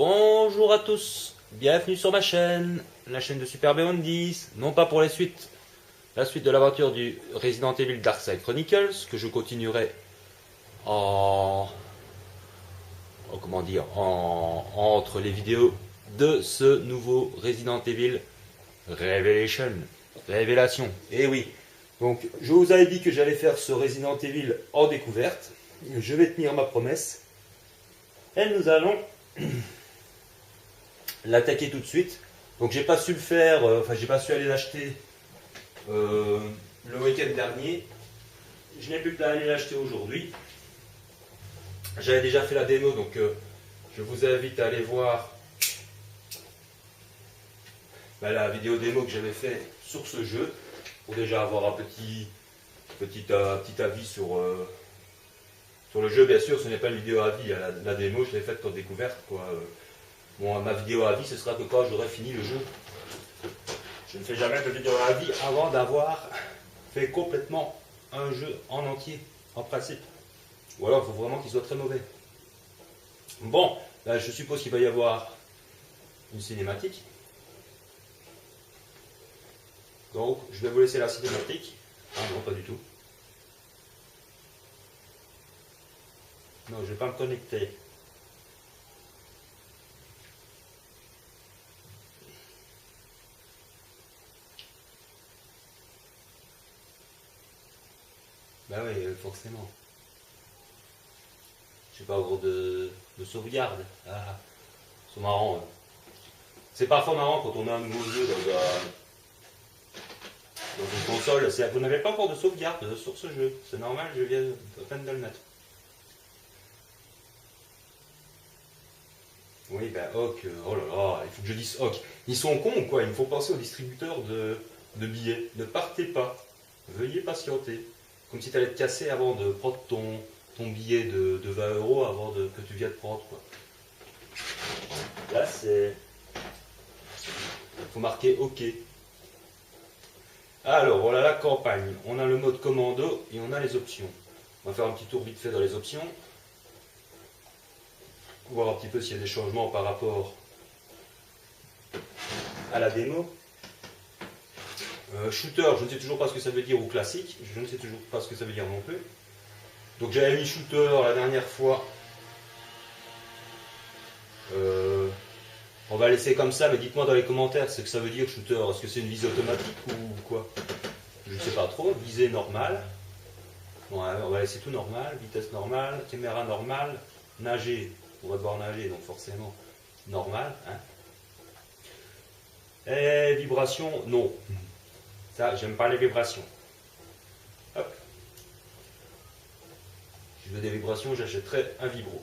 Bonjour à tous, bienvenue sur ma chaîne, la chaîne de Super Beyond 10, non pas pour la suite de l'aventure du Resident Evil Darkside Chronicles, que je continuerai entre les vidéos de ce nouveau Resident Evil Révélation. Et oui, donc je vous avais dit que j'allais faire ce Resident Evil en découverte, je vais tenir ma promesse, et nous allons l'attaquer tout de suite. Donc j'ai pas su le faire, j'ai pas su aller l'acheter le week-end dernier. Je n'ai plus qu'à aller l'acheter aujourd'hui. J'avais déjà fait la démo, donc je vous invite à aller voir la vidéo démo que j'avais fait sur ce jeu, pour déjà avoir un petit avis sur le jeu. Bien sûr, ce n'est pas une vidéo avis, la démo je l'ai faite en découverte, quoi. Bon, ma vidéo avis, ce sera que quand j'aurai fini le jeu. Je ne fais jamais de vidéo avis avant d'avoir fait complètement un jeu en entier, en principe. Ou alors, il faut vraiment qu'il soit très mauvais. Bon, là, je suppose qu'il va y avoir une cinématique. Donc, je vais vous laisser la cinématique. Ah non, pas du tout. Non, je ne vais pas me connecter. Bah oui, forcément. J'ai pas encore de sauvegarde. Ah, c'est marrant. C'est parfois marrant quand on a un nouveau jeu dans une console. Vous n'avez pas encore de sauvegarde sur ce jeu. C'est normal, je viens à peine de le mettre. Oui, ben Hawk, oh là là, il faut que je dise Hawk. Ils sont cons, quoi. Il faut penser aux distributeurs de billets. Ne partez pas. Veuillez patienter. Comme si tu allais te casser avant de prendre ton billet de 20 € avant que tu viennes prendre, quoi. Là, c'est... Il faut marquer OK. Alors, voilà la campagne. On a le mode commando et on a les options. On va faire un petit tour vite fait dans les options. Voir un petit peu s'il y a des changements par rapport à la démo. Shooter, je ne sais toujours pas ce que ça veut dire, ou classique, je ne sais toujours pas ce que ça veut dire non plus. Donc j'avais mis shooter la dernière fois. On va laisser comme ça, mais dites-moi dans les commentaires ce que ça veut dire shooter. Est-ce que c'est une visée automatique ou quoi? Je ne sais pas trop. Visée normale. Bon, on va laisser tout normal. Vitesse normale, caméra normale, nager. On va devoir nager, donc forcément normal. Hein. Et vibration, non. Ça, j'aime pas les vibrations. Hop. Si je veux des vibrations, j'achèterai un vibro.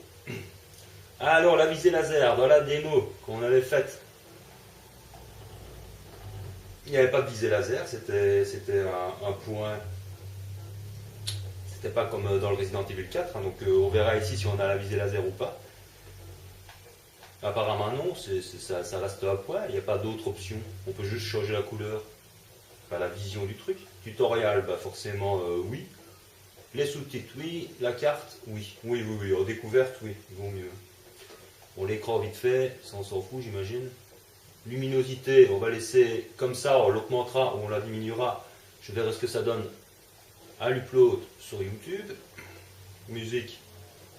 Alors, la visée laser, dans la démo qu'on avait faite, il n'y avait pas de visée laser, c'était un point. C'était pas comme dans le Resident Evil 4, hein, donc on verra ici si on a la visée laser ou pas. Apparemment non, ça reste un point, il n'y a pas d'autre option. On peut juste changer la couleur, enfin, la vision du truc. Tutoriel, bah forcément oui. Les sous-titres, oui. La carte, oui. Oui. En découverte, oui, il vaut mieux. Bon, l'écran vite fait, ça on s'en fout, j'imagine. Luminosité, on va laisser comme ça, on l'augmentera ou on la diminuera. Je verrai ce que ça donne à l'upload sur YouTube. Musique.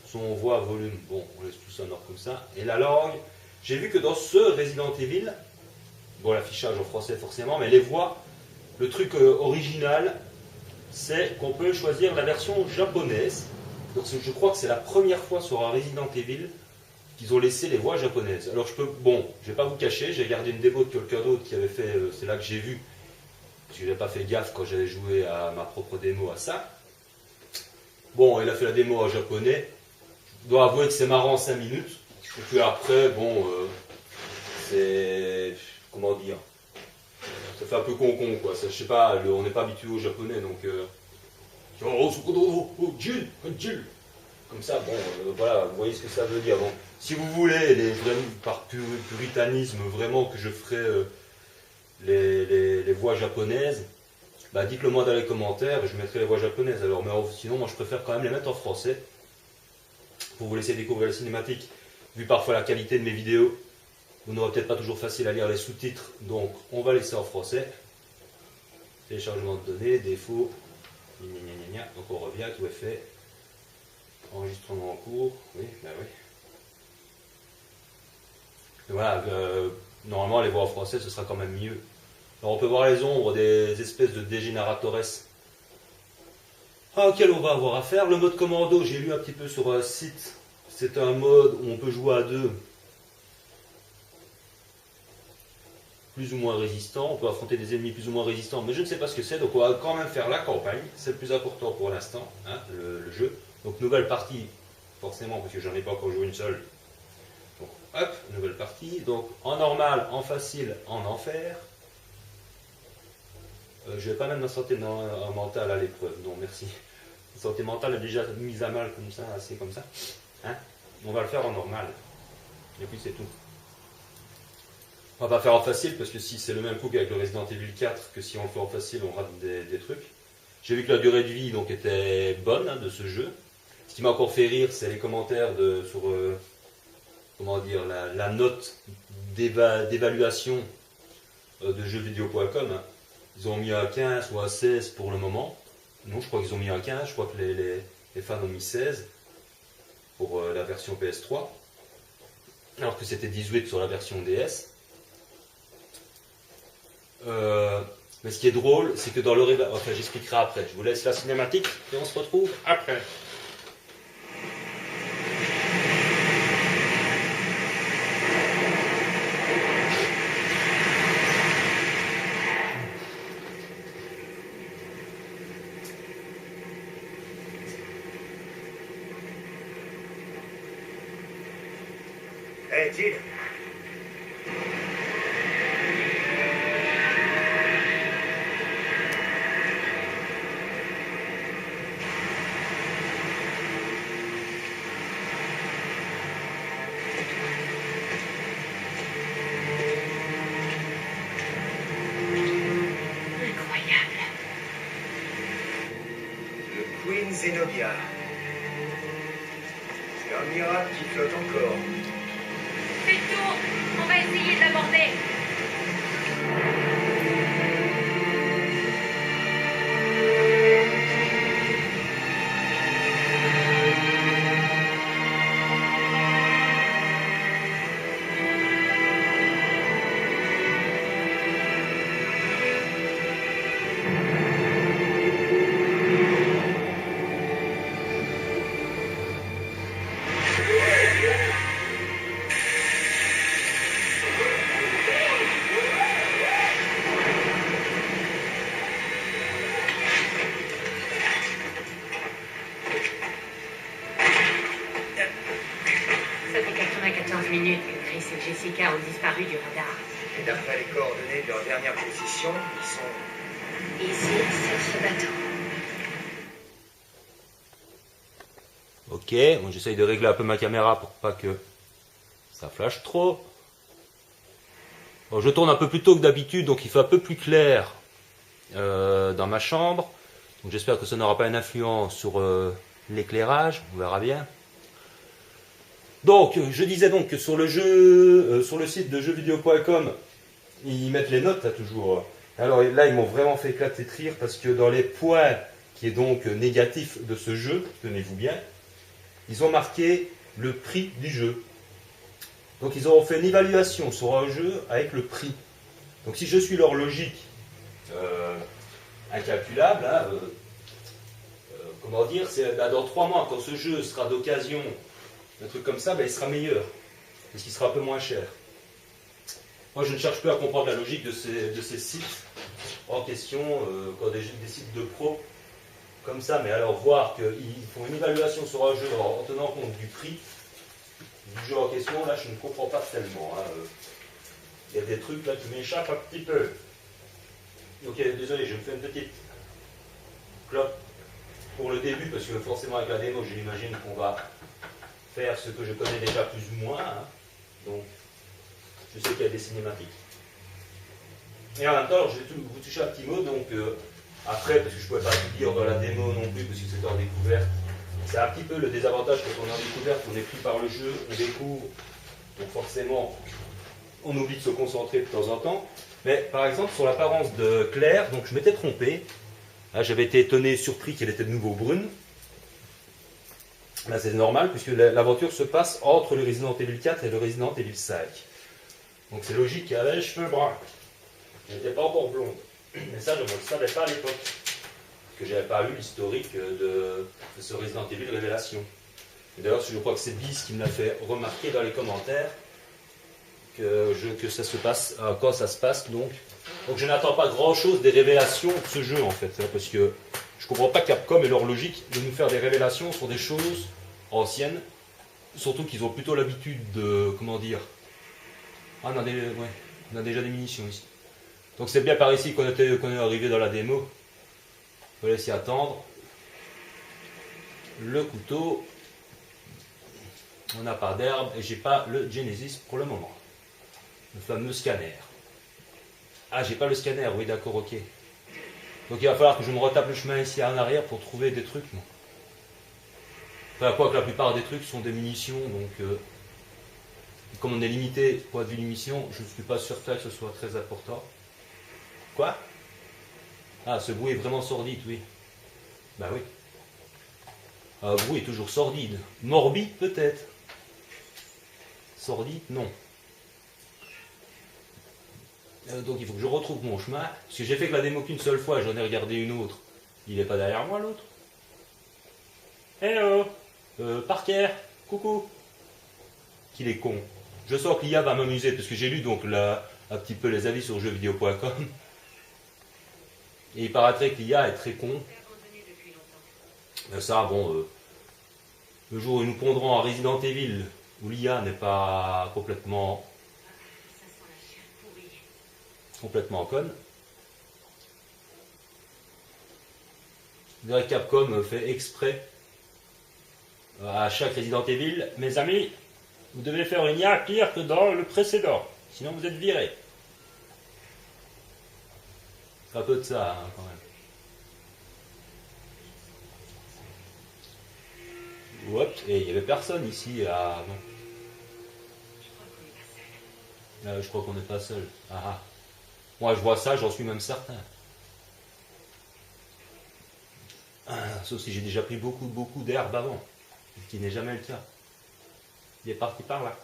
Son voix, volume, bon, on laisse tout ça en ordre comme ça. Et la langue, j'ai vu que dans ce Resident Evil, bon, l'affichage en français forcément, mais les voix, le truc original, c'est qu'on peut choisir la version japonaise. Donc je crois que c'est la première fois sur un Resident Evil qu'ils ont laissé les voix japonaises. Alors je vais pas vous cacher, j'ai regardé une démo de quelqu'un d'autre qui avait fait, c'est là que j'ai vu, parce que je n'avais pas fait gaffe quand j'avais joué à ma propre démo à ça. Bon, il a fait la démo en japonais. Je dois avouer que c'est marrant 5 minutes. Et puis après, bon, c'est... Comment dire? Ça fait un peu con-con, quoi. Ça, je sais pas, on n'est pas habitué au japonais, donc... Comme ça, bon, voilà, vous voyez ce que ça veut dire. Donc, si vous voulez, par puritanisme, vraiment que je ferai les voix japonaises, bah dites-le moi dans les commentaires, je mettrai les voix japonaises. Alors, mais sinon, moi je préfère quand même les mettre en français, pour vous laisser découvrir la cinématique. vu parfois la qualité de mes vidéos, vous n'aurez peut-être pas toujours facile à lire les sous-titres, donc on va laisser en français. Téléchargement de données, défaut, donc on revient, tout est fait. Enregistrement en cours, oui, ben oui. Et voilà, normalement les voix en français ce sera quand même mieux. Alors on peut voir les ombres des espèces de dégénératores auxquels on va avoir affaire. Le mode commando, j'ai lu un petit peu sur un site, c'est un mode où on peut jouer à deux, plus ou moins résistants, on peut affronter des ennemis plus ou moins résistants, mais je ne sais pas ce que c'est, donc on va quand même faire la campagne, c'est le plus important pour l'instant, hein, le jeu. Donc nouvelle partie, forcément, parce que j'en ai pas encore joué une seule. Donc hop, nouvelle partie, donc en normal, en facile, en enfer. Je vais pas mettre ma santé mentale à l'épreuve, non merci. La santé mentale est déjà mise à mal comme ça, assez comme ça. Hein, on va le faire en normal, et puis c'est tout. On va pas faire en facile, parce que si c'est le même coup qu'avec le Resident Evil 4, que si on le fait en facile, on rate des trucs. J'ai vu que la durée de vie donc, était bonne, hein, de ce jeu. Ce qui m'a encore fait rire, c'est les commentaires sur comment dire, la note d'évaluation de jeuxvideo.com. Hein. Ils ont mis un 15 ou un 16 pour le moment. Non, je crois qu'ils ont mis un 15, je crois que les fans ont mis 16 pour la version PS3. Alors que c'était 18 sur la version DS. Mais ce qui est drôle, c'est que dans le enfin j'expliquerai après. Je vous laisse la cinématique et on se retrouve après. Hey, Jill. Queen Zenobia. C'est un miracle qui flotte encore. Fais le tour, on va essayer de l'aborder. Ça fait 94 minutes que Chris et Jessica ont disparu du radar. Et d'après les coordonnées de leur dernière position, ils sont... Ici, sur ce bateau. Ok, moi j'essaye de régler un peu ma caméra pour pas que ça flash trop. Bon, je tourne un peu plus tôt que d'habitude, donc il fait un peu plus clair dans ma chambre. Donc j'espère que ça n'aura pas une influence sur l'éclairage, on verra bien. Donc, je disais donc que sur le jeu, sur le site de jeuxvideo.com, ils mettent les notes là toujours. Alors là, ils m'ont vraiment fait éclater de rire parce que dans les points qui est donc négatif de ce jeu, tenez-vous bien, ils ont marqué le prix du jeu. Donc ils ont fait une évaluation sur un jeu avec le prix. Donc si je suis leur logique incalculable, hein, comment dire, c'est dans 3 mois, quand ce jeu sera d'occasion, un truc comme ça, ben, il sera meilleur, parce qu'il sera un peu moins cher. Moi je ne cherche plus à comprendre la logique de ces sites en question, quand des sites de pro, comme ça, mais alors voir qu'ils font une évaluation sur un jeu en tenant compte du prix du jeu en question, là je ne comprends pas tellement. Hein. Il y a des trucs là qui m'échappent un petit peu. Ok, désolé, je me fais une petite clope pour le début, parce que forcément avec la démo, j'imagine qu'on va faire ce que je connais déjà plus ou moins. Hein. Donc, je sais qu'il y a des cinématiques. Et en même temps, je vais vous toucher un petit mot, donc après, parce que je ne pouvais pas tout dire dans la démo non plus, parce que c'était en découverte, C'est un petit peu le désavantage quand on est en découverte, on est pris par le jeu, on découvre, donc forcément on oublie de se concentrer de temps en temps. Mais par exemple sur l'apparence de Claire, donc je m'étais trompé. Là, j'avais été étonné, surpris qu'elle était de nouveau brune. Là c'est normal puisque l'aventure se passe entre le Resident Evil 4 et le Resident Evil 5. Donc c'est logique qu'elle avait les cheveux bruns. Elle n'était pas encore blonde. Mais ça je ne le savais pas à l'époque. Parce que je n'avais pas lu l'historique de ce Resident Evil Révélation. D'ailleurs, je crois que c'est Bis qui me l'a fait remarquer dans les commentaires que ça se passe, quand ça se passe. Donc je n'attends pas grand-chose des révélations de ce jeu, en fait. Hein, parce que je ne comprends pas Capcom et leur logique de nous faire des révélations sur des choses anciennes. Surtout qu'ils ont plutôt l'habitude de... Comment dire? Ah, on a déjà des munitions ici. Donc c'est bien par ici qu'on est arrivé dans la démo. Il faut laisser attendre. Le couteau. On n'a pas d'herbe et j'ai pas le Genesis pour le moment. Le fameux scanner. Ah, j'ai pas le scanner, oui d'accord, ok. Donc il va falloir que je me retape le chemin ici en arrière pour trouver des trucs. Moi. Enfin, quoi que la plupart des trucs sont des munitions, donc comme on est limité point de vue munitions, je ne suis pas certain que ce soit très important. Quoi? Ah, ce bruit est vraiment sordide, oui. Bah oui. Le bruit est toujours sordide. Morbide, peut-être. Sordide, non. Donc il faut que je retrouve mon chemin. Parce que j'ai fait que la démo qu'une seule fois, j'en ai regardé une autre. Il n'est pas derrière moi, l'autre. Hello Parker, coucou. Qu'il est con. Je sens que l'IA va m'amuser, parce que j'ai lu donc un petit peu les avis sur jeuxvideo.com. Et il paraîtrait que l'IA est très con. Mais ça, bon, le jour où nous pondrons à Resident Evil, où l'IA n'est pas complètement conne. Capcom fait exprès à chaque Resident Evil, mes amis, vous devez faire une IA pire que dans le précédent, sinon vous êtes virés. C'est un peu de ça, hein, quand même. Oups, et il n'y avait personne ici avant. Je crois qu'on n'est pas seul. Ah, ah. Moi je vois ça, j'en suis même certain. Sauf si j'ai déjà pris beaucoup d'herbe avant. Ce qui n'est jamais le cas. Il est parti par là.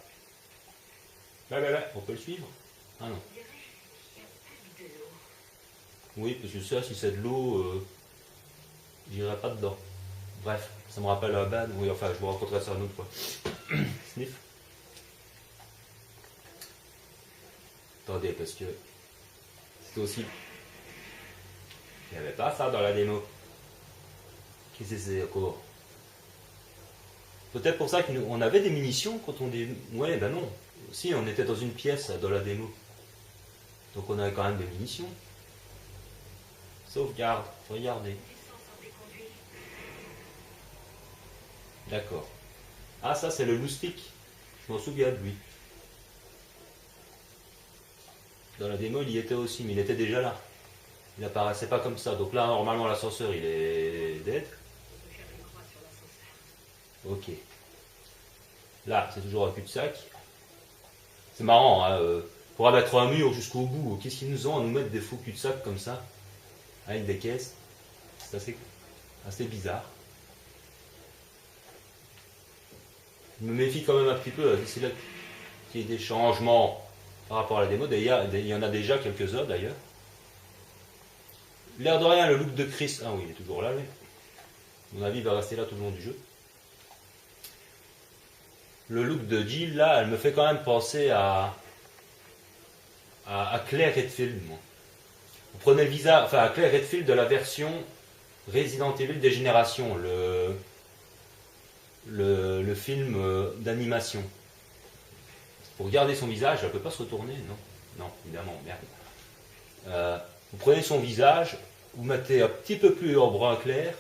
Là, on peut le suivre? Ah non. Oui, parce que ça, si c'est de l'eau, j'irai pas dedans. Bref, ça me rappelle un ban. Oui, enfin, je vous raconterai ça une autre fois. Sniff. Attendez, parce que c'est aussi... Il n'y avait pas ça dans la démo. Qu'est-ce que c'est encore? Peut-être pour ça qu'on avait des munitions quand on dit... Ouais, ben non. Si, on était dans une pièce dans la démo. Donc on avait quand même des munitions. Sauvegarde, regardez. D'accord. Ah, ça c'est le loustic. Je m'en souviens de lui. Dans la démo, il y était aussi, mais il était déjà là. Il apparaissait pas comme ça. Donc là, normalement, l'ascenseur, il est dead. Ok. Là, c'est toujours un cul-de-sac. C'est marrant, hein, pour abattre un mur jusqu'au bout. Qu'est-ce qu'ils nous ont à nous mettre des faux cul-de-sac comme ça? Avec des caisses. C'est assez bizarre. Je me méfie quand même un petit peu. C'est là qu'il y ait des changements par rapport à la démo. D'ailleurs, il y en a déjà quelques-uns d'ailleurs. L'air de rien, le look de Chris. Ah oui, il est toujours là, lui. À mon avis, il va rester là tout le long du jeu. Le look de Jill, là, elle me fait quand même penser à Claire Redfield, moi. Vous prenez le visage, enfin à Claire Redfield de la version Resident Evil des générations, le film d'animation. Pour regarder son visage, elle ne peut pas se retourner, non? Non, évidemment, merde. Vous prenez son visage, vous mettez un petit peu plus en brun clair,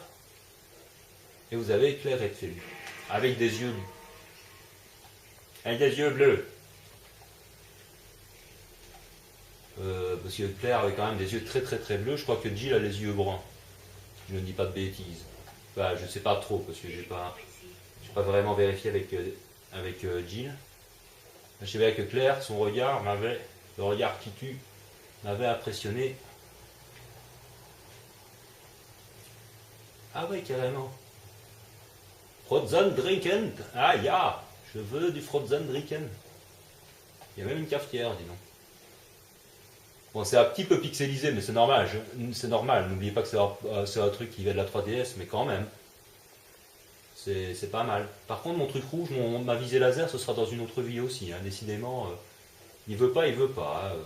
et vous avez Claire Redfield, avec des yeux bleus. Parce que Claire avait quand même des yeux très bleus. Je crois que Jill a les yeux bruns. Je ne dis pas de bêtises. Bah, je sais pas trop parce que j'ai pas vraiment vérifié avec Jill. Je savais que Claire, son regard le regard qui tue, m'avait impressionné. Ah ouais, carrément. Frozen Drinken. Ah ya, je veux du Frozen Drinken. Il y a même une cafetière, dis donc. Bon, c'est un petit peu pixelisé, mais c'est normal. C'est normal. N'oubliez pas que c'est un truc qui vient de la 3DS, mais quand même. C'est pas mal. Par contre, mon truc rouge, ma visée laser, ce sera dans une autre vie aussi. Hein. Décidément, il veut pas, il veut pas. Hein.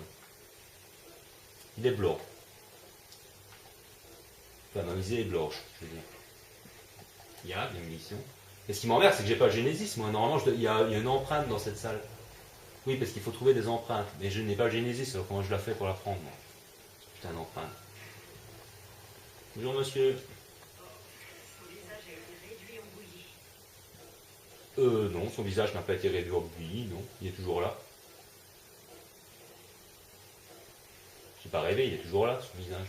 Il est blanc. Enfin, ma visée est blanche, je veux dire. Il y a des munitions. Et ce qui m'emmerde, c'est que j'ai pas le Genesis. Moi, normalement, il y a une empreinte dans cette salle. Oui, parce qu'il faut trouver des empreintes. Mais je n'ai pas le Genesis, alors comment je la fais pour la prendre, moi? Putain d'empreinte. Bonjour, monsieur. Non, son visage n'a pas été réduit en bouillie, non, il est toujours là. J'ai pas rêvé, il est toujours là, son visage.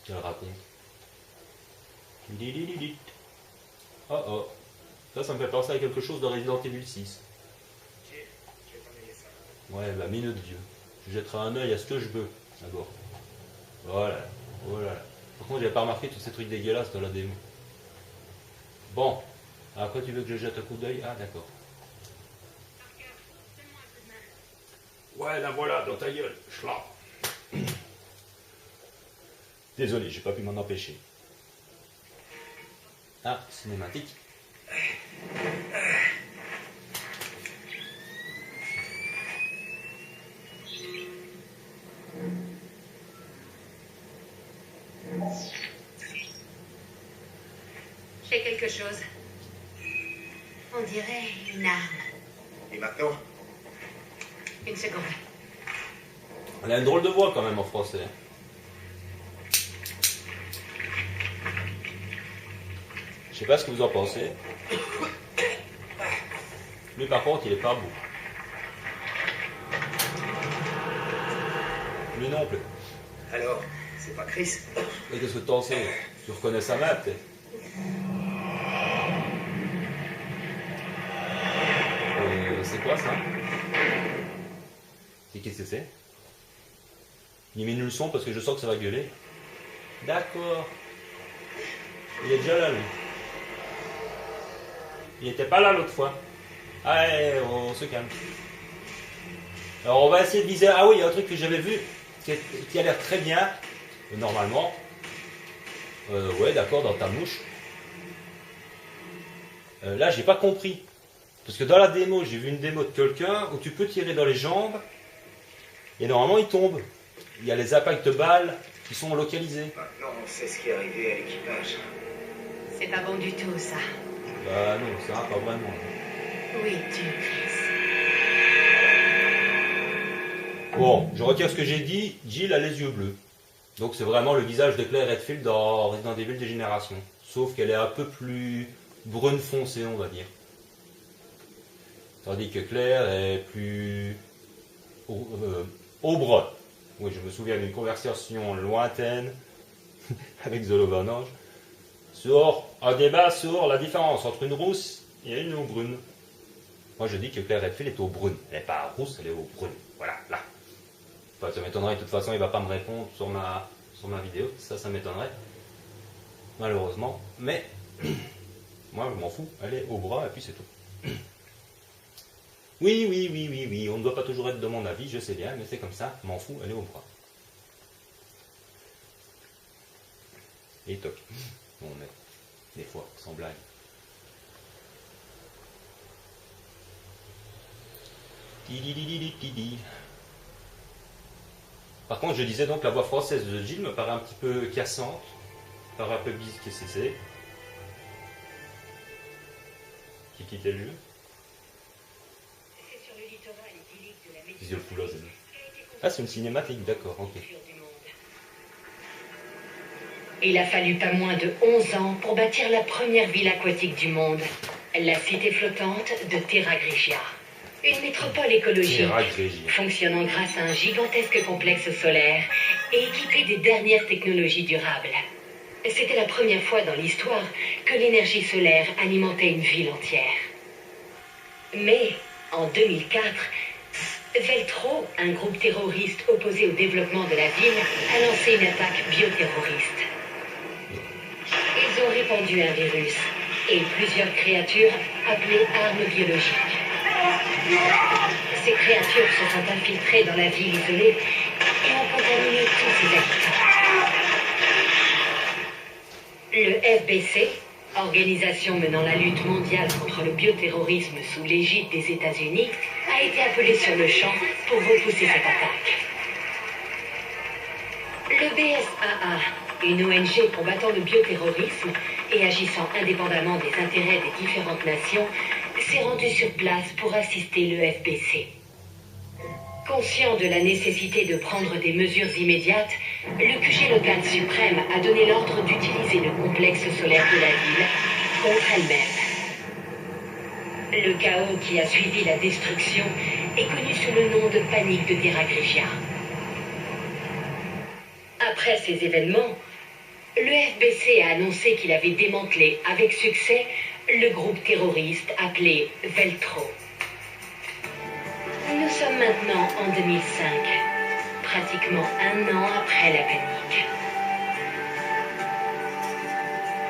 Qu'elle raconte. Oh oh. Ça me fait penser à quelque chose de Resident Evil 6. Ouais, bah minute Dieu. Je jetterai un œil à ce que je veux, d'abord. Voilà, voilà. Par contre, j'avais pas remarqué tous ces trucs dégueulasses dans la démo. Bon. Après, tu veux que je jette un coup d'œil? Ah, d'accord. Ouais, la voilà, dans ta gueule. Schla. Désolé, j'ai pas pu m'en empêcher. Ah, cinématique. J'ai quelque chose. On dirait une arme. Et maintenant? Une seconde. Elle a une drôle de voix quand même en français. Je sais pas ce que vous en pensez. Lui par contre il est pas beau. Lui non plus. Alors, c'est pas Chris? Et qu'est-ce que tu en sais? Tu reconnais sa main peut-être? C'est quoi ça? Et qu'est-ce que c'est? Il diminue le son parce que je sens que ça va gueuler. D'accord. Il est déjà là lui. Il n'était pas là l'autre fois. Allez, on se calme. Alors on va essayer de viser. Ah oui, il y a un truc que j'avais vu qui a l'air très bien. Normalement. Ouais, d'accord, dans ta mouche. Là, j'ai pas compris. Parce que dans la démo, j'ai vu une démo de quelqu'un où tu peux tirer dans les jambes et normalement il tombe. Il y a les impacts de balles qui sont localisés. Maintenant, on sait ce qui est arrivé à l'équipage. C'est pas bon du tout, ça. Bah non, ça va pas vraiment. Oui, tu, Chris. Bon, je retire ce que j'ai dit. Jill a les yeux bleus. Donc c'est vraiment le visage de Claire Redfield dans Resident Evil des générations. Sauf qu'elle est un peu plus brune foncée, on va dire. Tandis que Claire est plus aubre. Oui, je me souviens d'une conversation lointaine avec The Lovange sur un débat sur la différence entre une rousse et une eau brune. Moi je dis que Claire Redfield est au brune. Elle n'est pas rousse, elle est au brune. Voilà, là. Enfin, ça m'étonnerait, de toute façon il ne va pas me répondre sur ma vidéo. Ça m'étonnerait. Malheureusement. Mais moi je m'en fous. Elle est au bras et puis c'est tout. Oui, on ne doit pas toujours être de mon avis, je sais bien, mais c'est comme ça, m'en fous, elle est au bras. Et toc. Bon, mais des fois, sans blague. Par contre, je disais donc la voix française de Jill me paraît un petit peu cassante, me paraît un peu bise que c'est. Qui quittait le jeu? Ah, c'est une cinématique, d'accord, ok. Il a fallu pas moins de 11 ans pour bâtir la première ville aquatique du monde, la cité flottante de Terra Grigia. Une métropole écologique, fonctionnant grâce à un gigantesque complexe solaire et équipée des dernières technologies durables. C'était la première fois dans l'histoire que l'énergie solaire alimentait une ville entière. Mais, en 2004, Veltro, un groupe terroriste opposé au développement de la ville, a lancé une attaque bioterroriste. Ils ont répandu un virus et plusieurs créatures appelées armes biologiques. Ces créatures se sont infiltrées dans la ville isolée et ont contaminé tous ses habitants. Le FBC, organisation menant la lutte mondiale contre le bioterrorisme sous l'égide des États-Unis, a été appelé sur le champ pour repousser cette attaque. Le BSAA, une ONG combattant le bioterrorisme et agissant indépendamment des intérêts des différentes nations, s'est rendu sur place pour assister le FBC. Conscient de la nécessité de prendre des mesures immédiates, le QG local suprême a donné l'ordre d'utiliser le complexe solaire de la ville contre elle-même. Le chaos qui a suivi la destruction est connu sous le nom de panique de Terra Grigia. Après ces événements, le FBC a annoncé qu'il avait démantelé avec succès le groupe terroriste appelé Veltro. Nous sommes maintenant en 2005, pratiquement un an après la panique.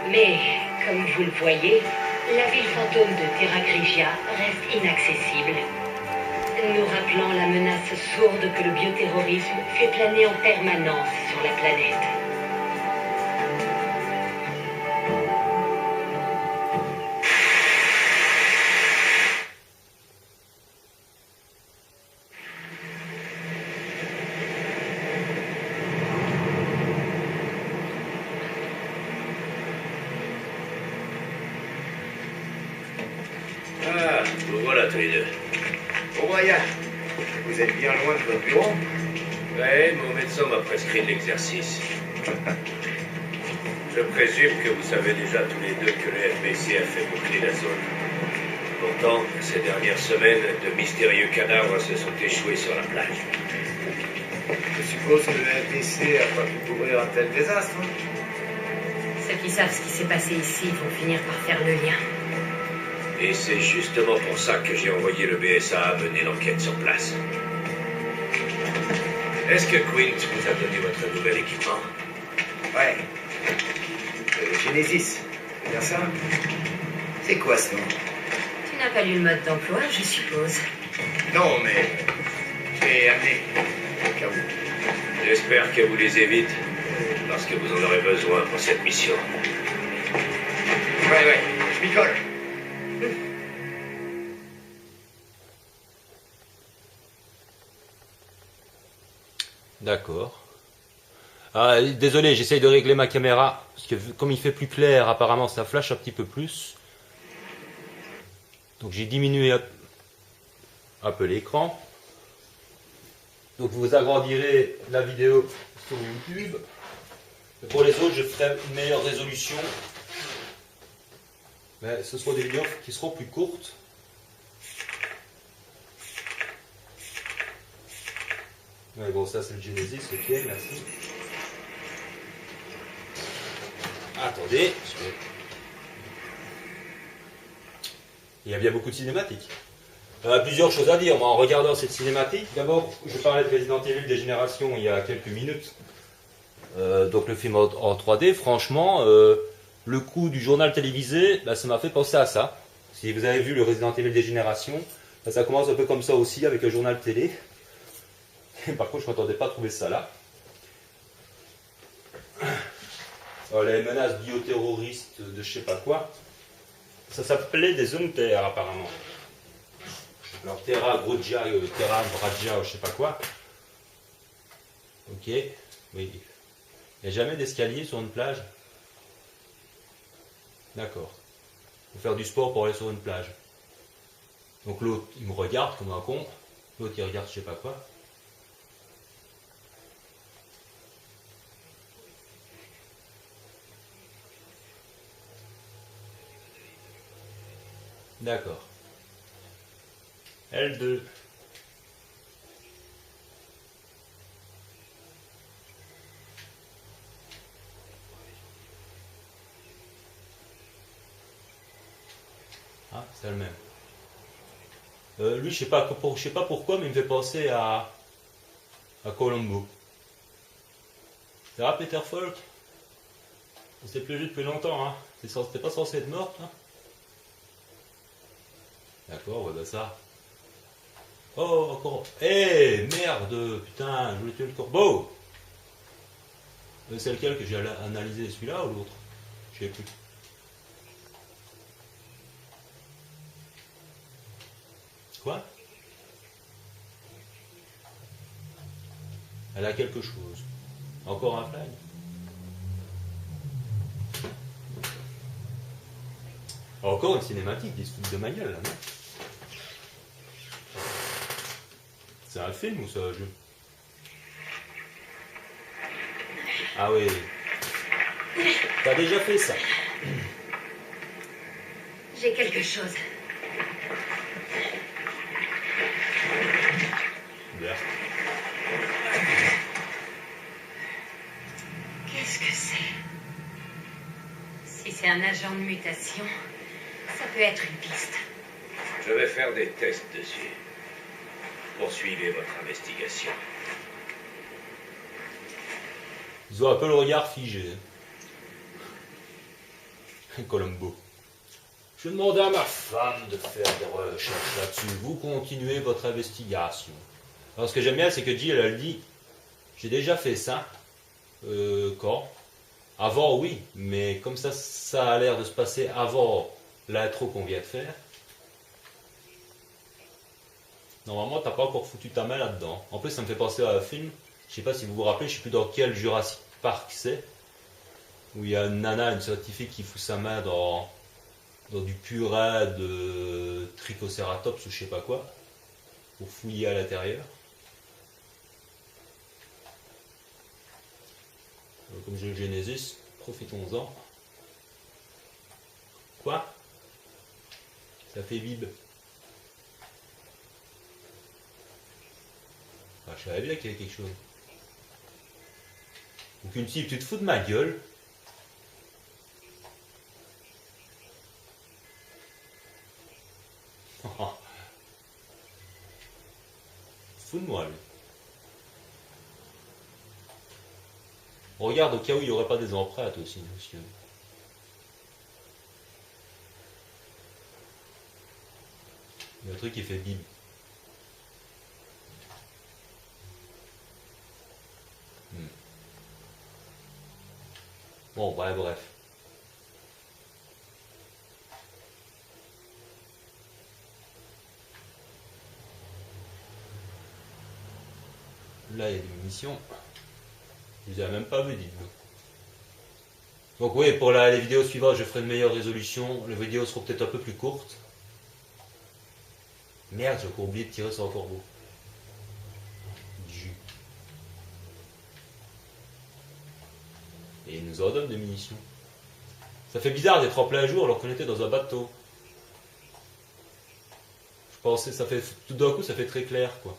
Mais, comme vous le voyez, la ville fantôme de Terra Grigia reste inaccessible, nous rappelant la menace sourde que le bioterrorisme fait planer en permanence sur la planète. Ah, vous voilà tous les deux. Bon, Brian, vous êtes bien loin de votre bureau. Ouais, mon médecin m'a prescrit de l'exercice. Je présume que vous savez déjà tous les deux que le FBC a fait boucler la zone. Pourtant, ces dernières semaines, de mystérieux cadavres se sont échoués sur la plage. Je suppose que le FBC a pas pu couvrir un tel désastre. Ceux qui savent ce qui s'est passé ici vont finir par faire le lien. Et c'est justement pour ça que j'ai envoyé le BSA mener l'enquête sur place. Est-ce que Quint vous a donné votre nouvel équipement? Ouais. Le Genesis, c'est bien ça? C'est quoi ce nom? Tu n'as pas lu le mode d'emploi, je suppose. Non, mais j'ai amené au cas où. J'espère que vous les évitez, parce que vous en aurez besoin pour cette mission. Ouais, je m'y colle. D'accord. Ah, désolé, j'essaye de régler ma caméra, parce que comme il fait plus clair, apparemment ça flash un petit peu plus. Donc j'ai diminué un peu l'écran. Donc vous agrandirez la vidéo sur YouTube. Et pour les autres, je ferai une meilleure résolution. Mais ce seront des vidéos qui seront plus courtes. Ouais, bon, ça c'est le Genesis, ok, merci. Attendez, il y a bien beaucoup de cinématiques. Plusieurs choses à dire, moi, en regardant cette cinématique. D'abord, je parlais de Resident Evil des générations il y a quelques minutes. Donc le film en 3D, franchement, le coup du journal télévisé, bah, ça m'a fait penser à ça. Si vous avez vu le Resident Evil des générations, bah, ça commence un peu comme ça aussi avec le journal télé. Par contre, je ne m'attendais pas à trouver ça là. Les menaces bioterroristes de je sais pas quoi. Ça s'appelait des zones terre apparemment. Alors Terra Grigia, Terra Bragia, je sais pas quoi. Ok. Oui. Il n'y a jamais d'escalier sur une plage. D'accord. Il faut faire du sport pour aller sur une plage. Donc l'autre, il me regarde comme un con. L'autre, il regarde je sais pas quoi. D'accord. L2. Ah, c'est le même. Lui, je sais pas pourquoi, mais il me fait penser à Colombo. Ça va, Peter Falk? C'est plus juste depuis longtemps, hein. T'es pas censé être mort, hein? D'accord, ouais, bah ça. Oh, encore. Eh, merde, putain, je voulais tuer le corbeau. C'est lequel que j'ai analysé, celui-là ou l'autre? Je sais plus. Quoi? Elle a quelque chose. Encore un flag? Encore une cinématique, ils se foutent de ma gueule là, non? C'est un film ou c'est un jeu? Ah oui. T'as déjà fait ça? J'ai quelque chose. Bien. Qu'est-ce que c'est? Si c'est un agent de mutation, ça peut être une piste. Je vais faire des tests dessus. Poursuivez votre investigation. Ils ont un peu le regard figé. Colombo. Je demandais à ma femme de faire des recherches là-dessus. Vous continuez votre investigation. Alors ce que j'aime bien, c'est que Jill, elle dit, j'ai déjà fait ça. Quand? Avant, oui, mais comme ça a l'air de se passer avant l'intro qu'on vient de faire. Normalement, t'as pas encore foutu ta main là-dedans. En plus, ça me fait penser à un film. Je sais pas si vous vous rappelez, je sais plus dans quel Jurassic Park c'est. Où il y a une nana, une scientifique qui fout sa main dans du purée de Triceratops ou je sais pas quoi. Pour fouiller à l'intérieur. Comme j'ai le Genesis, profitons-en. Quoi? Ça fait bib. Ah, je savais bien qu'il y avait quelque chose. Aucune cible, tu te fous de ma gueule? Fous de moi, lui. Regarde au cas où il n'y aurait pas des empreintes aussi, monsieur. Il y a un truc qui fait bib. Bon, bref. Là, il y a des munitions. Je ne les ai même pas vues, dites-vous. Donc oui, pour les vidéos suivantes, je ferai une meilleure résolution. Les vidéos seront peut-être un peu plus courtes. Merde, j'ai encore oublié de tirer sur un corbeau. Et il nous en donne des munitions. Ça fait bizarre d'être en plein jour alors qu'on était dans un bateau. Je pensais, ça fait tout d'un coup, ça fait très clair, quoi.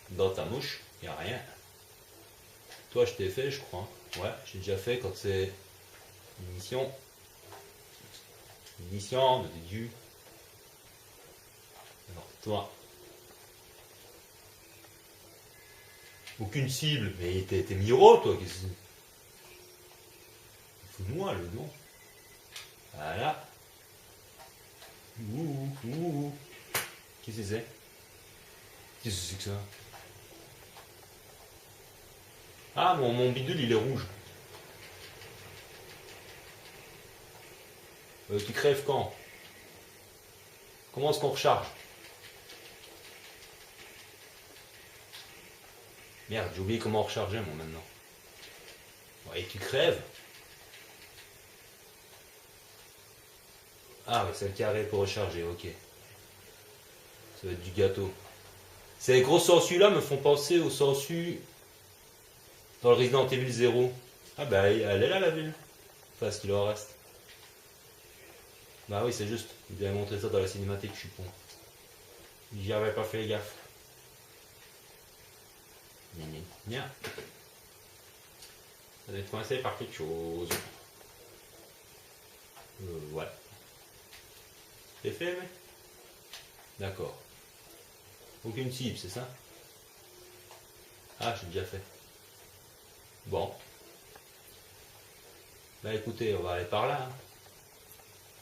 Dans ta mouche, il n'y a rien. Toi, je t'ai fait, je crois. Ouais, j'ai déjà fait quand c'est munitions. Munitions, de Dieu. Alors, toi. Aucune cible, mais t'es miro, toi. Fous-moi, le nom. Voilà. Ouh. Qu'est-ce que c'est? Qu'est-ce que c'est que ça? Ah, mon bidule, il est rouge. Tu crèves quand? Comment est-ce qu'on recharge? Merde, j'ai oublié comment recharger, moi, maintenant. Ouais, et tu crèves? Ah, ouais, c'est le carré pour recharger, ok. Ça va être du gâteau. Ces gros sangsues-là me font penser aux sangsues dans le Resident Evil 0. Ah bah, elle est là, la ville. Enfin, ce qu'il en reste. Bah oui, c'est juste. Il devait montrer ça dans la cinématique, je suis con. J'y avais pas fait gaffe. Gna. Ça doit être coincé par quelque chose. Ouais. C'est fait, mais... D'accord. Aucune cible, c'est ça? Ah, j'ai déjà fait. Bon. Bah écoutez, on va aller par là. Hein.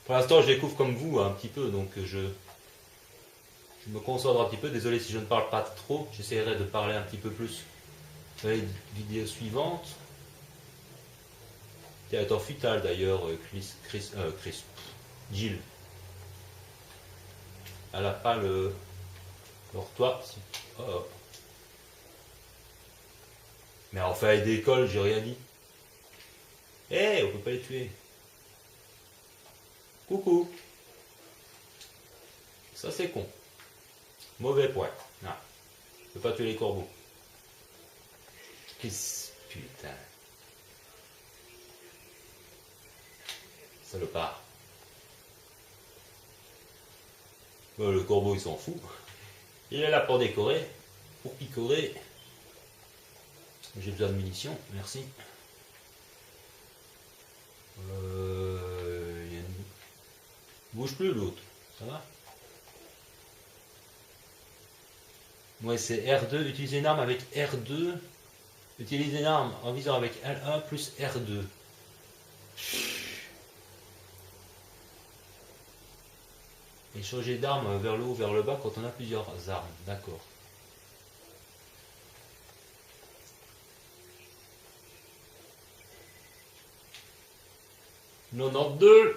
Pour l'instant, je découvre comme vous un petit peu, donc je me concentre un petit peu. Désolé si je ne parle pas trop. J'essaierai de parler un petit peu plus dans les vidéos suivantes. Théâtre Futal d'ailleurs, Jill. Elle a pas le... Alors toi, si... Oh. Mais en fait, d'école, j'ai rien dit. Eh, on peut pas les tuer. Coucou. Ça c'est con. Mauvais point. Non. Je peux pas tuer les corbeaux. Qu'est-ce... Putain. Salopard. Bon, le corbeau il s'en fout. Il est là pour décorer. Pour picorer. J'ai besoin de munitions, merci. Bouge plus l'autre, ça va? Ouais, c'est R2, utiliser une arme avec R2. Utiliser une arme en visant avec L1 plus R2. Et changer d'arme vers le haut, vers le bas quand on a plusieurs armes, d'accord. Non, 92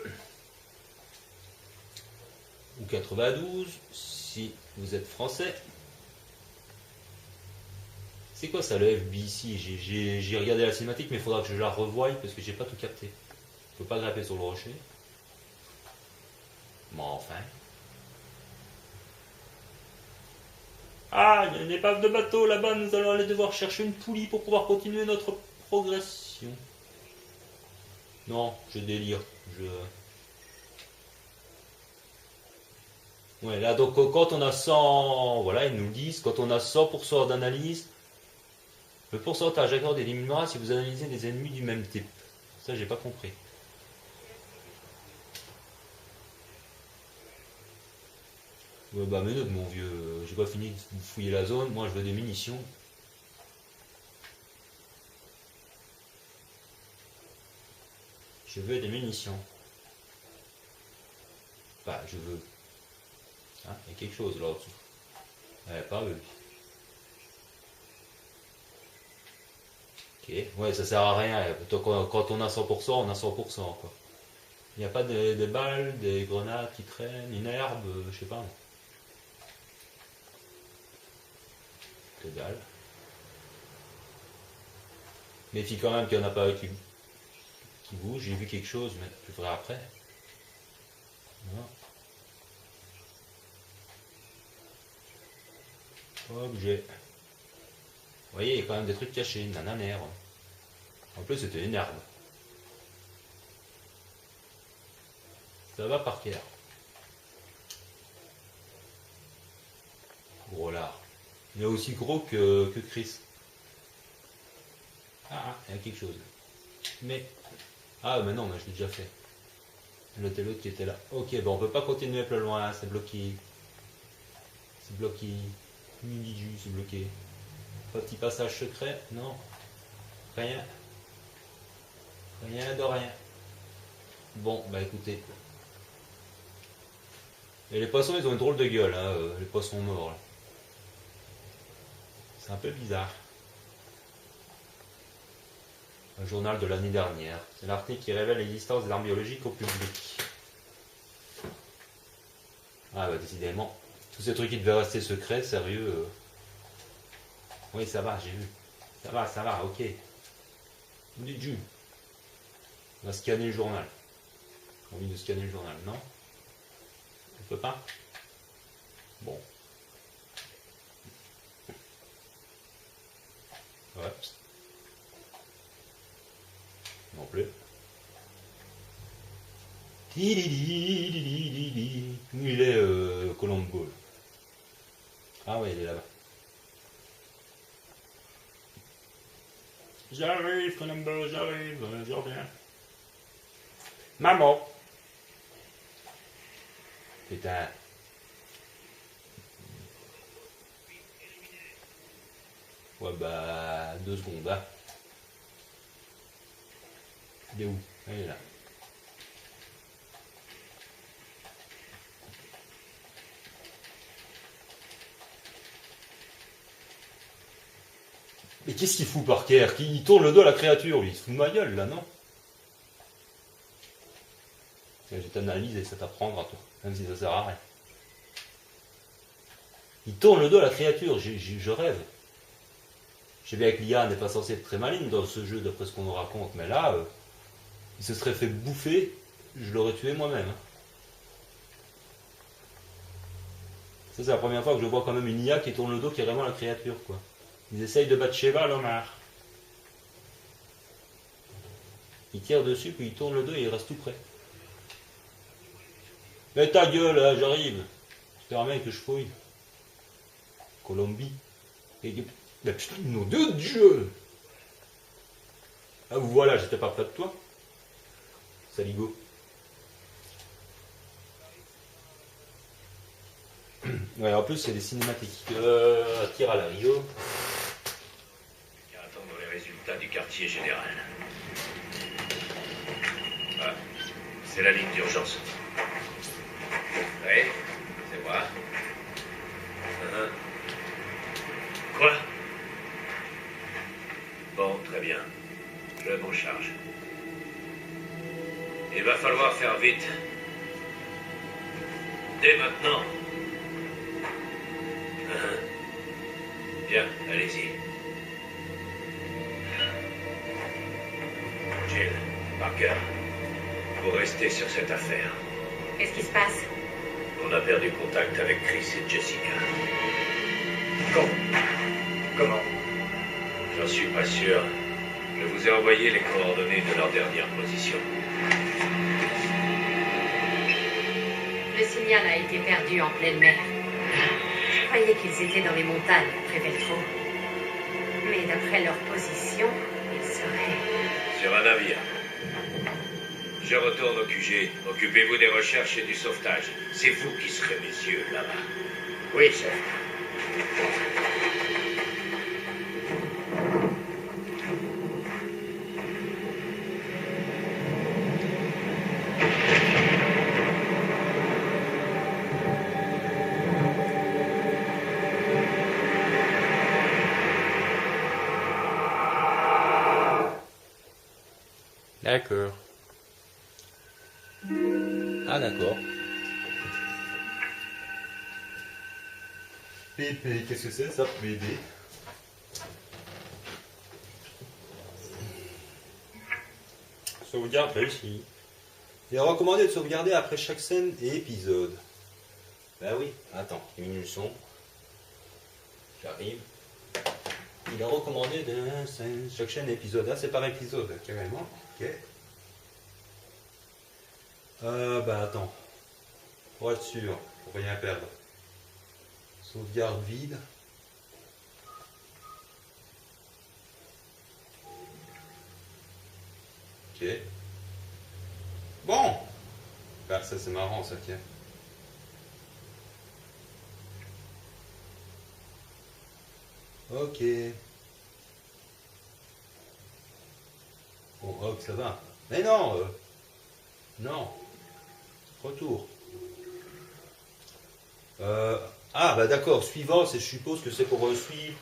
ou 92 si vous êtes français. C'est quoi ça le FB ici? J'ai regardé la cinématique mais il faudra que je la revoie parce que j'ai pas tout capté. Je peux pas grimper sur le rocher. Bon enfin. Ah, il y a une épave de bateau là-bas, nous allons aller devoir chercher une poulie pour pouvoir continuer notre progression. Non, je délire. Ouais, là, donc, quand on a 100... Voilà, ils nous le disent. Quand on a 100% d'analyse, le pourcentage accordé éliminera si vous analysez des ennemis du même type. Ça, j'ai pas compris. Ouais, bah, mais mon vieux, j'ai pas fini de fouiller la zone. Moi, je veux des munitions. Je veux des munitions. Bah, je veux. Hein, il y a quelque chose là-dessous. Pas eux. Ok, ouais, ça sert à rien. Quand on a 100%, on a 100%. Quoi. Il n'y a pas des balles, des grenades qui traînent, une herbe, je sais pas. Que dalle. Méfie quand même qu'il n'y en a pas qui bouge. J'ai vu quelque chose, mais je ferai après. Voilà. Objet. Vous voyez, il y a quand même des trucs cachés, une nananère. En plus, c'était une herbe. Ça va par terre. Gros lard. Il est aussi gros que Chris. Ah, il y a quelque chose. Mais... Ah, mais non, mais je l'ai déjà fait. L'autre qui était là. Ok, bon, on peut pas continuer plus loin, c'est bloqué. C'est bloqué. C'est bloqué. Petit passage secret, non. Rien. Rien de rien. Bon, bah écoutez. Et les poissons, ils ont une drôle de gueule, hein, les poissons morts. C'est un peu bizarre. Un journal de l'année dernière. C'est l'article qui révèle l'existence des armes biologiques au public. Ah bah décidément. Tous ces trucs qui devaient rester secrets, sérieux. Oui, ça va, j'ai vu. Ça va, ok. Du jus. On va scanner le journal. J'ai envie de scanner le journal, non? On peut pas? Bon. Ouais. Non plus. Où il est Colombo? Ah ouais, il est là-bas. J'arrive, Columbo, j'arrive, je reviens. Maman. Putain. Ouais bah 2 secondes hein. Il est où? Elle est là. Mais qu'est-ce qu'il fout Parker? Il tourne le dos à la créature, lui. Il se fout de ma gueule, là, non? Je t'analyse et ça t'apprendra, toi. Même si ça sert à rien. Il tourne le dos à la créature, je rêve. Je sais bien que l'IA n'est pas censée être très maligne dans ce jeu, d'après ce qu'on nous raconte. Mais là, il se serait fait bouffer, je l'aurais tué moi-même. Hein. Ça, c'est la première fois que je vois quand même une IA qui tourne le dos carrément à la créature, quoi. Ils essayent de battre Sheva, l'Omar. Il tire dessus, puis il tourne le dos et il reste tout près. Mais ta gueule, là, j'arrive. Je te ramène que je fouille. Colombie. Mais putain, nos deux dieux. Ah, vous voilà, j'étais pas près de toi. Saligo. Ouais, en plus, c'est des cinématiques. Tire à la Rio. Attendre les résultats du quartier général. Ah, c'est la ligne d'urgence. Oui, c'est moi. Quoi? Bon, très bien. Je m'en charge. Il va falloir faire vite. Dès maintenant. Bien, allez-y. Jill, Parker, vous restez sur cette affaire. Qu'est-ce qui se passe? On a perdu contact avec Chris et Jessica. Comment? J'en suis pas sûr. Je vous ai envoyé les coordonnées de leur dernière position. Le signal a été perdu en pleine mer. Je croyais qu'ils étaient dans les montagnes, près Veltro. Mais d'après leur position, ils seraient... Sur un navire. Je retourne au QG. Occupez-vous des recherches et du sauvetage. C'est vous qui serez mes yeux là-bas. Oui, chef. D'accord. Ah d'accord. PP, qu'est-ce que c'est ça, PD? Sauvegarde réussie. Il est recommandé de sauvegarder après chaque scène et épisode. Ben oui, attends, diminue le son. J'arrive. Il est recommandé de chaque chaîne et épisode. Ah, c'est par épisode, carrément. Ok. Bah attends. Pour être sûr, pour rien perdre. Sauvegarde vide. Ok. Bon. Bah ça c'est marrant ça, tiens. Ok. Bon, ok, ça va. Mais non non. Retour. Ah, bah d'accord, suivant, je suppose que c'est pour suivre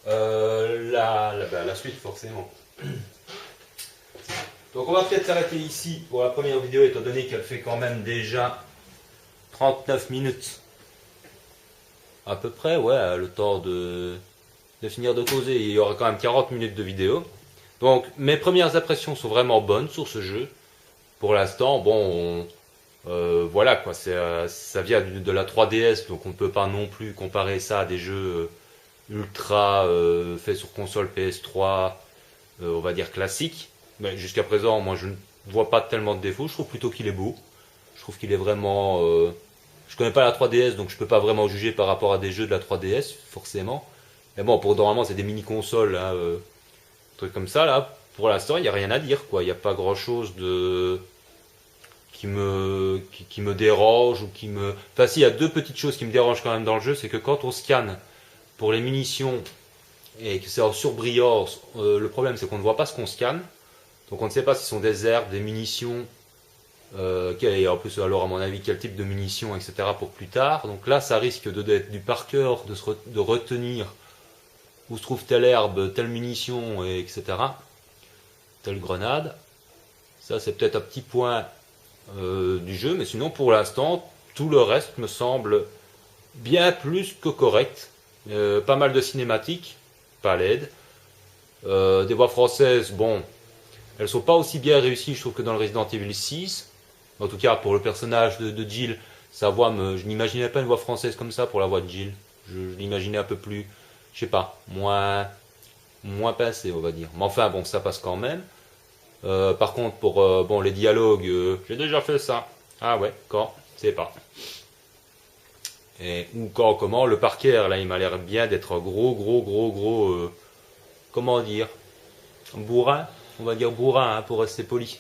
la suite, forcément. Donc on va peut-être s'arrêter ici pour la première vidéo, étant donné qu'elle fait quand même déjà 39 minutes. À peu près, ouais, le temps de finir de causer. Il y aura quand même 40 minutes de vidéo. Donc mes premières impressions sont vraiment bonnes sur ce jeu. Pour l'instant, bon, voilà quoi, ça vient de la 3DS, donc on ne peut pas non plus comparer ça à des jeux ultra faits sur console PS3, on va dire classique. Mais jusqu'à présent, moi je ne vois pas tellement de défauts, je trouve plutôt qu'il est beau. Je trouve qu'il est vraiment... je connais pas la 3DS, donc je peux pas vraiment juger par rapport à des jeux de la 3DS, forcément. Mais bon, pour normalement c'est des mini-consoles, hein, truc comme ça, là, pour l'instant, il n'y a rien à dire, quoi. Il n'y a pas grand-chose de... qui me dérange ou qui me... Enfin, si, il y a deux petites choses qui me dérangent quand même dans le jeu, c'est que quand on scanne pour les munitions et que c'est en surbrillant, le problème c'est qu'on ne voit pas ce qu'on scanne. Donc on ne sait pas si ce sont des herbes, des munitions, et en plus alors à mon avis quel type de munitions, etc. pour plus tard. Donc là ça risque d'être du par cœur, de retenir où se trouve telle herbe, telle munition, etc. Telle grenade. Ça c'est peut-être un petit point du jeu, mais sinon pour l'instant tout le reste me semble bien plus que correct. Pas mal de cinématiques, pas laide. Des voix françaises, bon, elles sont pas aussi bien réussies, je trouve, que dans le Resident Evil 6. En tout cas, pour le personnage de Jill, sa voix, je n'imaginais pas une voix française comme ça pour la voix de Jill. Je l'imaginais un peu plus, je sais pas, moins pincé, on va dire. Mais enfin, bon, ça passe quand même. Par contre, pour bon, les dialogues, j'ai déjà fait ça. Ah ouais, quand? C'est pas. Ou quand, comment, le Parker, là, il m'a l'air bien d'être gros, comment dire, bourrin, on va dire bourrin, hein, pour rester poli.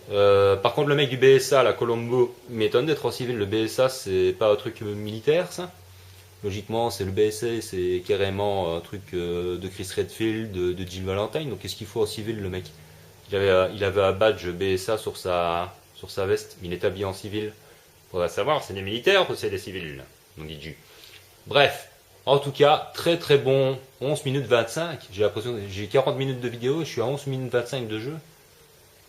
Par contre, le mec du BSA, la Colombo, m'étonne d'être en civil. Le BSA, c'est pas un truc militaire, ça. Logiquement, c'est le BSA, c'est carrément un truc de Chris Redfield, de Jill Valentine. Donc, qu'est-ce qu'il faut en civil, le mec? Il avait un badge BSA sur sa veste, il est habillé en civil. Faudra savoir, c'est des militaires ou c'est des civils, on dit Dieu. Bref, en tout cas, très très bon, 11 minutes 25. J'ai l'impression que j'ai 40 minutes de vidéo et je suis à 11 minutes 25 de jeu.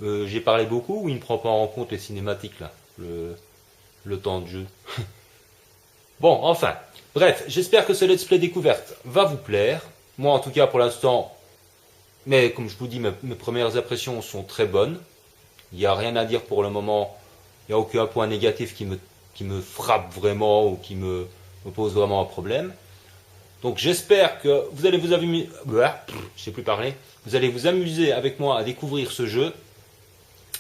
J'ai parlé beaucoup ou il ne prend pas en compte les cinématiques là, le temps de jeu. Bon, enfin, bref, j'espère que ce let's play découverte va vous plaire. Moi en tout cas pour l'instant, mais comme je vous dis, mes premières impressions sont très bonnes. Il n'y a rien à dire pour le moment. Il n'y a aucun point négatif qui me frappe vraiment ou qui me pose vraiment un problème. Donc j'espère que vous allez vous amuser, je sais plus parler, vous allez vous amuser avec moi à découvrir ce jeu.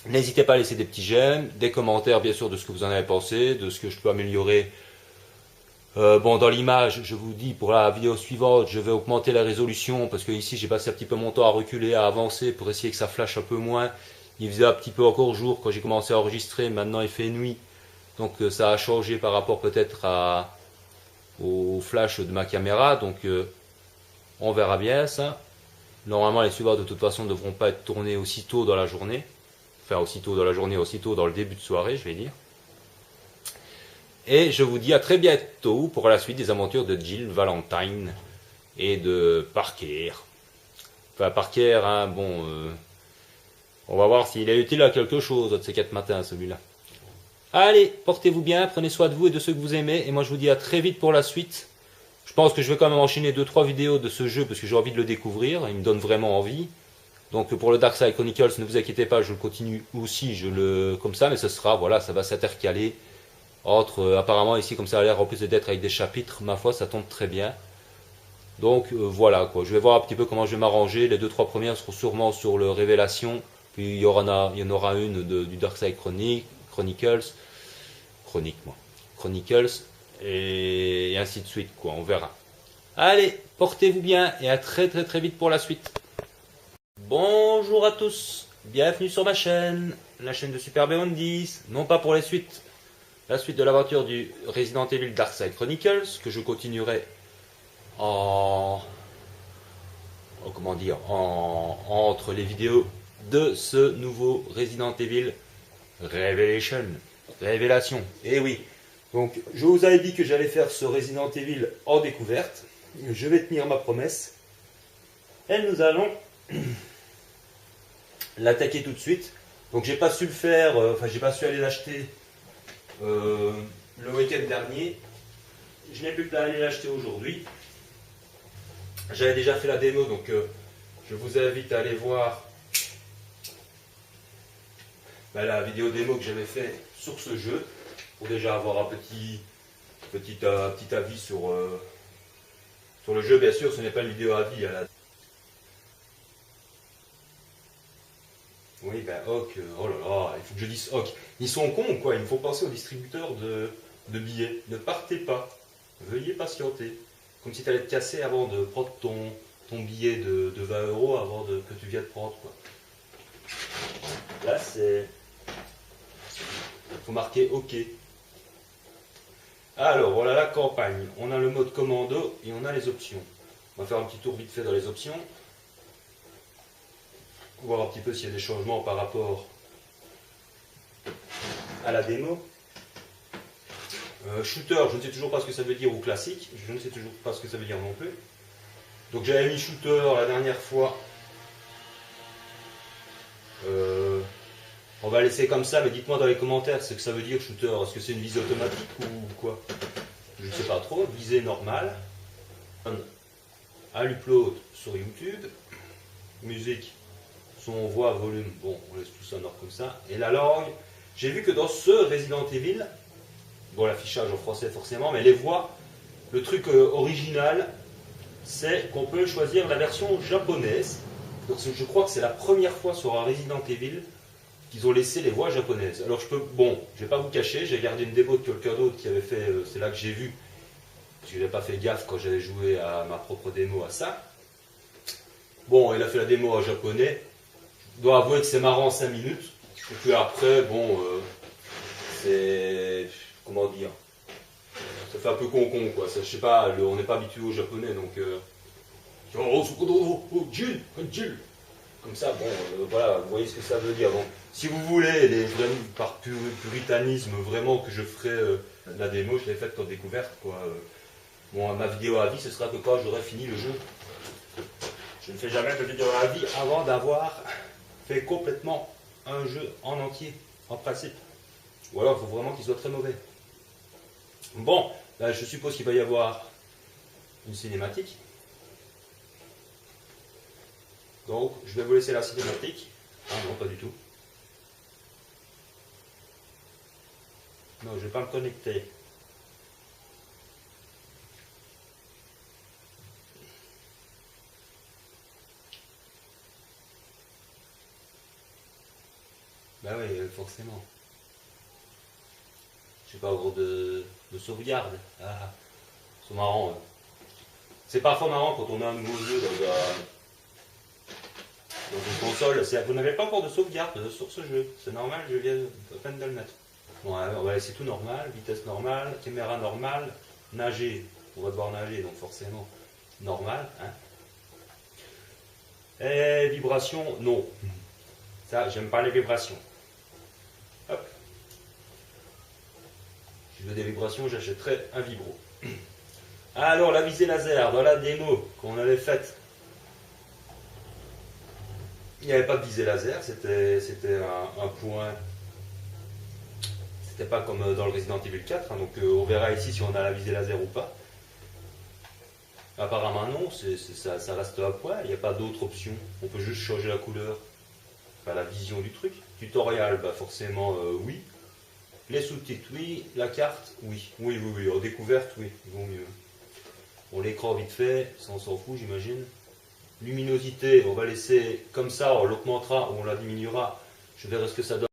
N'hésitez pas à laisser des petits j'aime, des commentaires bien sûr de ce que vous en avez pensé, de ce que je peux améliorer. Bon, dans l'image, je vous dis pour la vidéo suivante, je vais augmenter la résolution parce que ici j'ai passé un petit peu mon temps à reculer, à avancer pour essayer que ça flash un peu moins. Il faisait un petit peu encore jour quand j'ai commencé à enregistrer, maintenant il fait nuit. Donc ça a changé par rapport peut-être au flash de ma caméra. Donc on verra bien ça. Normalement les suivantes de toute façon ne devront pas être tournées aussitôt dans la journée. Enfin aussitôt dans la journée, aussitôt dans le début de soirée je vais dire. Et je vous dis à très bientôt pour la suite des aventures de Jill Valentine et de Parker. Enfin Parker, hein, bon... on va voir s'il est utile à quelque chose de ces 4 matins, celui-là. Allez, portez-vous bien, prenez soin de vous et de ceux que vous aimez. Et moi, je vous dis à très vite pour la suite. Je pense que je vais quand même enchaîner 2-3 vidéos de ce jeu parce que j'ai envie de le découvrir. Il me donne vraiment envie. Donc pour le Dark Side Chronicles, ne vous inquiétez pas, je le continue aussi, comme ça. Mais ce sera, voilà, ça va s'intercaler entre... apparemment, ici, comme ça a l'air, en plus d'être avec des chapitres, ma foi, ça tombe très bien. Donc voilà, quoi. Je vais voir un petit peu comment je vais m'arranger. Les 2-3 premières seront sûrement sur le Révélation. Puis il y en aura une du Dark Side Chronicles, et ainsi de suite, quoi, on verra. Allez, portez-vous bien et à très très très vite pour la suite. Bonjour à tous, bienvenue sur ma chaîne, la chaîne de Super Beyond 10, non pas pour la suite de l'aventure du Resident Evil Dark Side Chronicles, que je continuerai entre les vidéos de ce nouveau Resident Evil Révélation. Et oui, donc je vous avais dit que j'allais faire ce Resident Evil en découverte. Je vais tenir ma promesse. Et nous allons l'attaquer tout de suite. Donc j'ai pas su le faire, j'ai pas su aller l'acheter le week-end dernier. Je n'ai plus qu'à aller l'acheter aujourd'hui. J'avais déjà fait la démo, donc je vous invite à aller voir la vidéo démo que j'avais fait sur ce jeu, pour déjà avoir un petit avis sur le jeu. Bien sûr, ce n'est pas une vidéo avis. Oui, ben Hawk, oh là là, il faut que je dise Hawk. Ils sont cons, quoi, il me faut penser aux distributeurs de billets. Ne partez pas, veuillez patienter. Comme si tu allais te casser avant de prendre ton billet de 20 € avant que tu viennes prendre, quoi. Là, c'est... Il faut marquer OK. Alors, voilà la campagne. On a le mode commando et on a les options. On va faire un petit tour vite fait dans les options. Voir un petit peu s'il y a des changements par rapport à la démo. Shooter, je ne sais toujours pas ce que ça veut dire, ou classique, je ne sais toujours pas ce que ça veut dire non plus. Donc j'avais mis shooter la dernière fois. On va laisser comme ça, mais dites-moi dans les commentaires ce que ça veut dire shooter. Est-ce que c'est une visée automatique ou quoi? Je ne sais pas trop. Visée normale. À l'upload sur YouTube. Musique, son, voix, volume. Bon, on laisse tout ça en ordre comme ça. Et la langue, j'ai vu que dans ce Resident Evil, bon, l'affichage en français forcément, mais les voix, le truc original, c'est qu'on peut choisir la version japonaise. Donc je crois que c'est la première fois sur un Resident Evil qu'ils ont laissé les voix japonaises. Alors je vais pas vous cacher, j'ai regardé une démo de quelqu'un d'autre qui avait fait, c'est là que j'ai vu, parce que je n'avais pas fait gaffe quand j'avais joué à ma propre démo à ça. Bon, il a fait la démo en japonais, je dois avouer que c'est marrant 5 minutes, et puis après, bon, c'est, comment dire, ça fait un peu con quoi, ça, je sais pas, on n'est pas habitué au japonais, donc... Comme ça, bon, voilà, vous voyez ce que ça veut dire. Donc, si vous voulez, par puritanisme, vraiment que je ferai la démo, je l'ai faite en découverte, quoi. Bon, ma vidéo à vie, ce sera que quand j'aurai fini le jeu. Je ne fais jamais de vidéo à vie avant d'avoir fait complètement un jeu en entier, en principe. Ou alors, il faut vraiment qu'il soit très mauvais. Bon, là, je suppose qu'il va y avoir une cinématique. Donc, je vais vous laisser la cinématique. Ah non, pas du tout. Non, je ne vais pas me connecter. Ben oui, forcément. Je n'ai pas encore de sauvegarde. Ah, c'est marrant. C'est parfois marrant quand on a un nouveau jeu dans une console, vous n'avez pas encore de sauvegarde sur ce jeu, c'est normal, je viens à peine de le mettre. Bon, on va laisser tout normal, vitesse normale, caméra normale, nager, on va devoir nager, donc forcément normal. Hein. Et vibration, non. Ça, j'aime pas les vibrations. Hop. Si je veux des vibrations, j'achèterai un vibro. Alors, la visée laser, dans la démo qu'on avait faite, il n'y avait pas de visée laser, c'était un point, c'était pas comme dans le Resident Evil 4, hein, donc on verra ici si on a la visée laser ou pas. Apparemment non, ça reste un point, il n'y a pas d'autre option, on peut juste changer la couleur, enfin, la vision du truc. Tutoriel, bah forcément oui. Les sous-titres, oui. La carte, oui. Oui, en découverte, oui, il vaut mieux. Bon, l'écran vite fait, ça on s'en fout j'imagine. Luminosité, on va laisser comme ça, on l'augmentera ou on la diminuera. Je verrai ce que ça donne.